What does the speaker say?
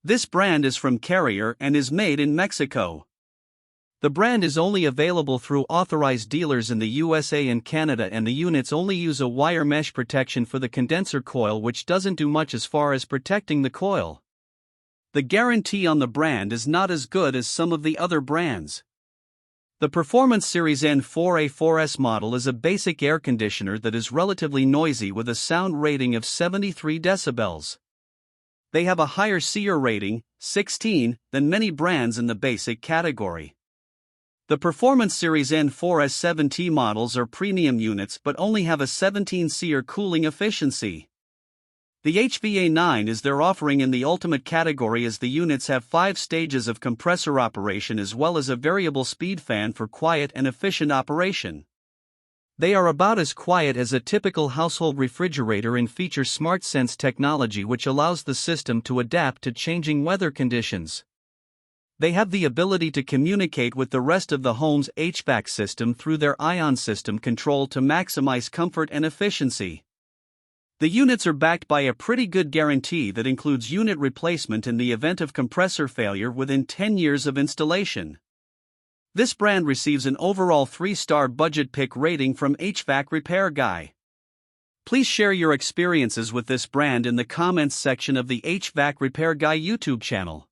This brand is from Carrier and is made in Mexico. The brand is only available through authorized dealers in the USA and Canada, and the units only use a wire mesh protection for the condenser coil, which doesn't do much as far as protecting the coil. The guarantee on the brand is not as good as some of the other brands. The Performance Series N4A4S model is a basic air conditioner that is relatively noisy with a sound rating of 73 decibels. They have a higher SEER rating, 16, than many brands in the basic category. The Performance Series N4A7T models are premium units but only have a 17 SEER cooling efficiency. The HVA9 is their offering in the ultimate category, as the units have 5 stages of compressor operation as well as a variable speed fan for quiet and efficient operation. They are about as quiet as a typical household refrigerator and feature SmartSense technology, which allows the system to adapt to changing weather conditions. They have the ability to communicate with the rest of the home's HVAC system through their Ion System control to maximize comfort and efficiency. The units are backed by a pretty good guarantee that includes unit replacement in the event of compressor failure within 10 years of installation. This brand receives an overall 3-star budget pick rating from HvacRepairGuy. Please share your experiences with this brand in the comments section of the HvacRepairGuy YouTube channel.